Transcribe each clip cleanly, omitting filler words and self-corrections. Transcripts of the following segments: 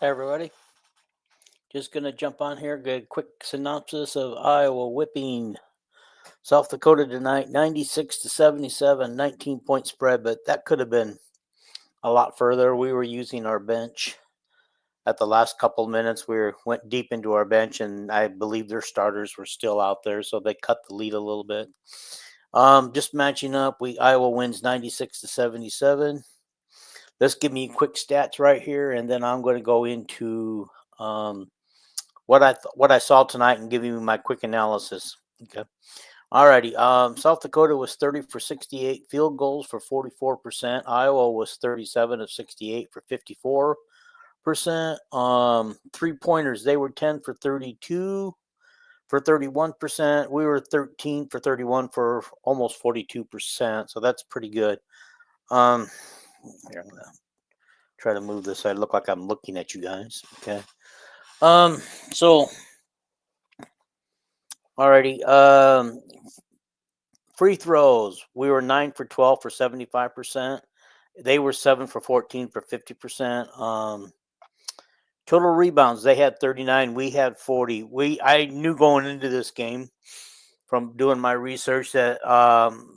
Hey everybody, just gonna jump on here, get a quick synopsis of Iowa whipping South Dakota tonight, 96-77, 19-point spread, but that could have been a lot further. We were using our bench at the last couple of minutes. Went deep into our bench, and I believe their starters were still out there, so they cut the lead a little bit. Just matching up, Iowa wins 96-77. Let's give me quick stats right here, and then I'm going to go into what I saw tonight and give you my quick analysis. Okay. Alrighty. South Dakota was 30 for 68, field goals for 44%. Iowa was 37 of 68 for 54%. 3-pointers, they were 10 for 32 for 31%. We were 13 for 31 for almost 42%. So that's pretty good. Here, I'm gonna try to move this. I look like I'm looking at you guys. Okay. So alrighty. Free throws, we were 9 for 12 for 75%. They were 7 for 14 for 50%. Total rebounds, they had 39. We had 40. I knew going into this game from doing my research that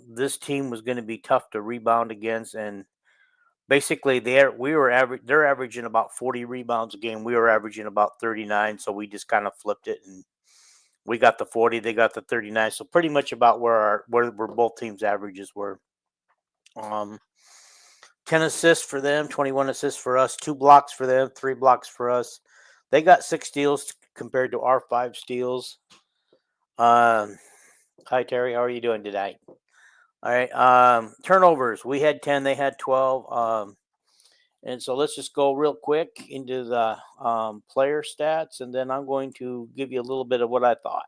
this team was going to be tough to rebound against, and basically they're averaging about 40 rebounds a game. We were averaging about 39, so we just kind of flipped it, and we got the 40, they got the 39. So pretty much about where both teams' averages were. 10 assists for them, 21 assists for us, 2 blocks for them, 3 blocks for us. They got 6 steals compared to our 5 steals. Hi Terry, how are you doing today? All right. Turnovers, we had 10, they had 12. And so let's just go real quick into the player stats, and then I'm going to give you a little bit of what I thought.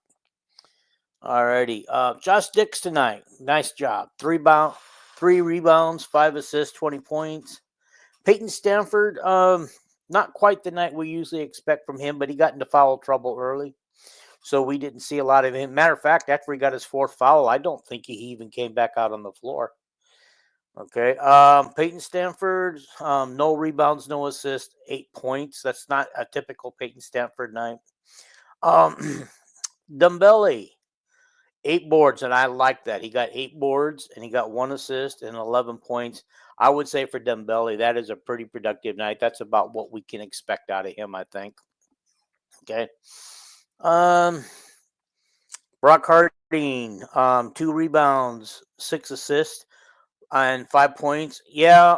Alrighty. Josh Dix tonight. Nice job. 3 rebounds, 5 assists, 20 points. Peyton Stanford, not quite the night we usually expect from him, but he got into foul trouble early, so we didn't see a lot of him. Matter of fact, after he got his 4th foul, I don't think he even came back out on the floor. Okay. Peyton Stanford, no rebounds, no assists, 8 points. That's not a typical Peyton Stanford night. Dumbelli, 8 boards, and I like that. He got 8 boards, and he got 1 assist and 11 points. I would say for Dumbelli, that is a pretty productive night. That's about what we can expect out of him, I think. Okay. Brock Harding, 2 rebounds, 6 assists, and 5 points. Yeah,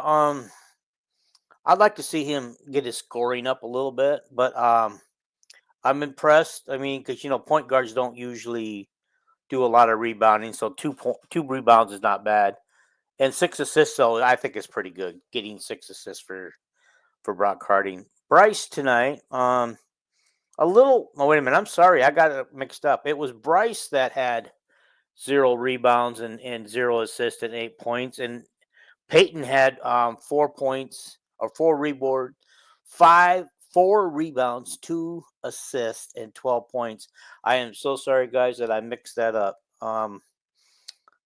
I'd like to see him get his scoring up a little bit, but I'm impressed. I mean, because point guards don't usually do a lot of rebounding, so 2 rebounds is not bad, and 6 assists. So I think is pretty good. Getting 6 assists for Brock Harding. Bryce tonight, a little. Oh, wait a minute. I'm sorry, I got it mixed up. It was Bryce that had 0 rebounds and 0 assists and 8 points, and Peyton had 4 points or 4 rebounds, 4 rebounds, 2 assists, and 12 points. I am so sorry, guys, that I mixed that up. I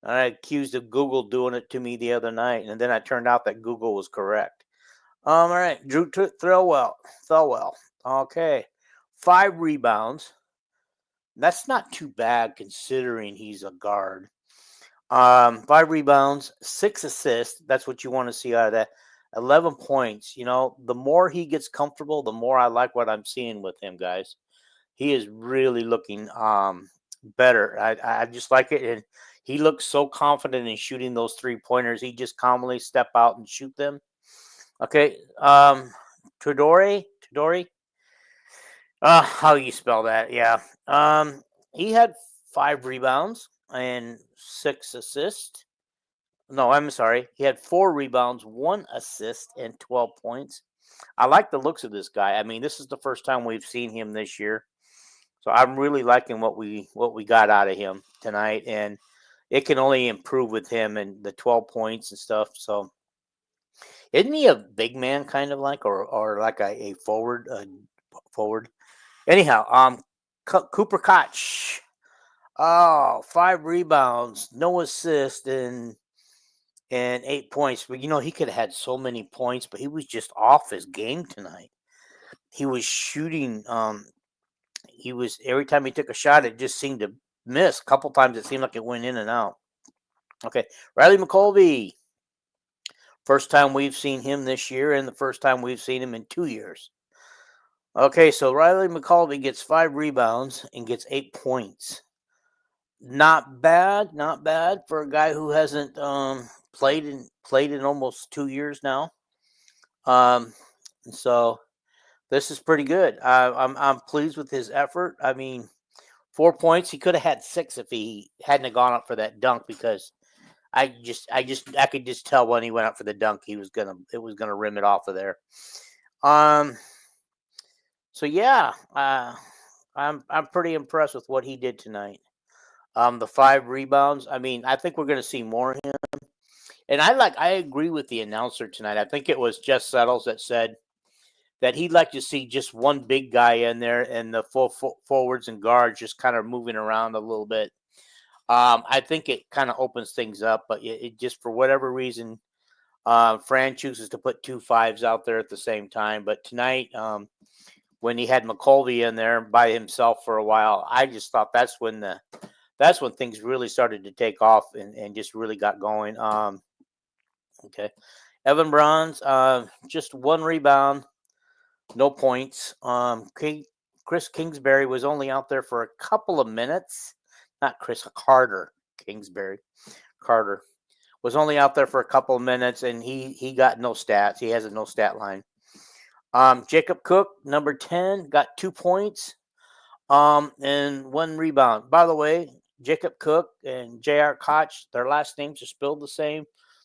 accused of Google doing it to me the other night, and then it turned out that Google was correct. All right, Drew Thelwell. Okay, 5 rebounds. That's not too bad considering he's a guard. 5 rebounds, 6 assists. That's what you want to see out of that. 11 points. The more he gets comfortable, the more I like what I'm seeing with him, guys. He is really looking better. I just like it, and he looks so confident in shooting those 3-pointers. He just calmly step out and shoot them. Okay, Tudori. How you spell that? Yeah. He had 5 rebounds and 6 assists. No, I'm sorry. He had 4 rebounds, 1 assist, and 12 points. I like the looks of this guy. I mean, this is the first time we've seen him this year, so I'm really liking what we got out of him tonight, and it can only improve with him and the 12 points and stuff. So, isn't he a big man, kind of like, or like a forward? Forward. Anyhow, Cooper Koch. 5 rebounds, no assist, and 8 points. But he could have had so many points, but he was just off his game tonight. he was shooting. He was every time he took a shot, it just seemed to miss. A couple times, it seemed like it went in and out. Okay, Riley McColby. First time we've seen him this year, and the first time we've seen him in 2 years. Okay, so Riley McColby gets 5 rebounds and gets 8 points. Not bad, not bad for a guy who hasn't played in almost 2 years now. So this is pretty good. I'm pleased with his effort. I mean, 4 points. He could have had 6 if he hadn't gone up for that dunk, because I could just tell when he went up for the dunk it was gonna rim it off of there. So yeah, I'm pretty impressed with what he did tonight. The 5 rebounds. I mean, I think we're gonna see more of him. And I agree with the announcer tonight. I think it was Jess Settles that said that he'd like to see just one big guy in there, and the full forwards and guards just kind of moving around a little bit. I think it kind of opens things up, but it just, for whatever reason, Fran chooses to put 2 5s out there at the same time. But tonight, when he had McColby in there by himself for a while, I just thought that's when things really started to take off and just really got going. Okay, Evan Bronze, just 1 rebound, no points. Chris Kingsbury was only out there for a couple of minutes. Not Chris Carter. Kingsbury. Carter was only out there for a couple of minutes, and he got no stats. He has a no stat line. Jacob Cook, number 10, got 2 points and 1 rebound. By the way, Jacob Cook and J.R. Koch, their last names are spelled the same.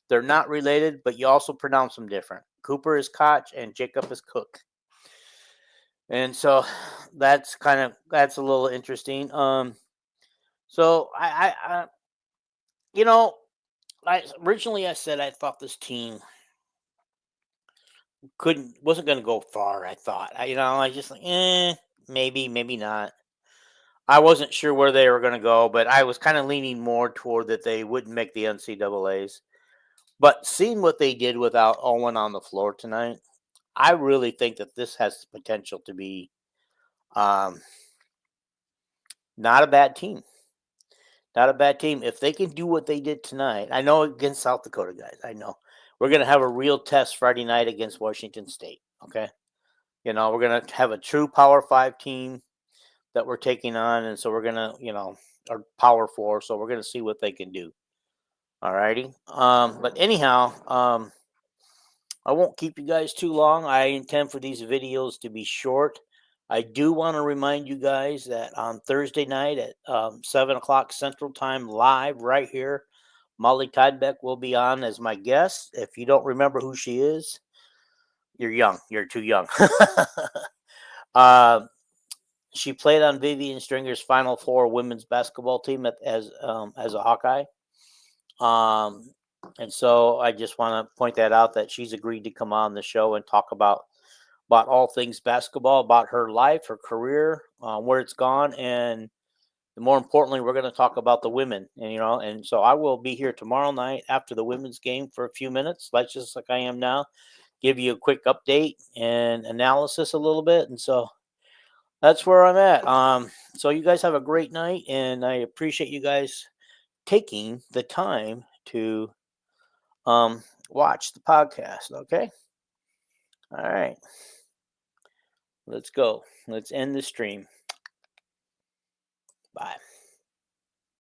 They're not related, but you also pronounce them different. Cooper is Koch and Jacob is Cook. And so that's a little interesting. So I originally I said I thought this team wasn't going to go far. I thought, I just maybe not. I wasn't sure where they were going to go, but I was kind of leaning more toward that they wouldn't make the NCAA's. But seeing what they did without Owen on the floor tonight, I really think that this has the potential to be not a bad team. Not a bad team. If they can do what they did tonight, I know against South Dakota, guys, I know. We're going to have a real test Friday night against Washington State, okay? We're going to have a true Power 5 team that we're taking on, and so we're going to, or Power 4, so we're going to see what they can do. All righty. But anyhow, I won't keep you guys too long. I intend for these videos to be short. I do want to remind you guys that on Thursday night at 7 o'clock Central Time, live right here, Molly Tidbeck will be on as my guest. If you don't remember who she is, you're young. You're too young. She played on Vivian Stringer's Final Four women's basketball team as a Hawkeye. And so I just want to point that out, that she's agreed to come on the show and talk about all things basketball, about her life, her career, where it's gone, and more importantly, we're going to talk about the women. And so I will be here tomorrow night after the women's game for a few minutes, just like I am now, give you a quick update and analysis a little bit. And so that's where I'm at. So you guys have a great night, and I appreciate you guys taking the time to watch the podcast. Okay. All right. Let's go. Let's end the stream. Bye.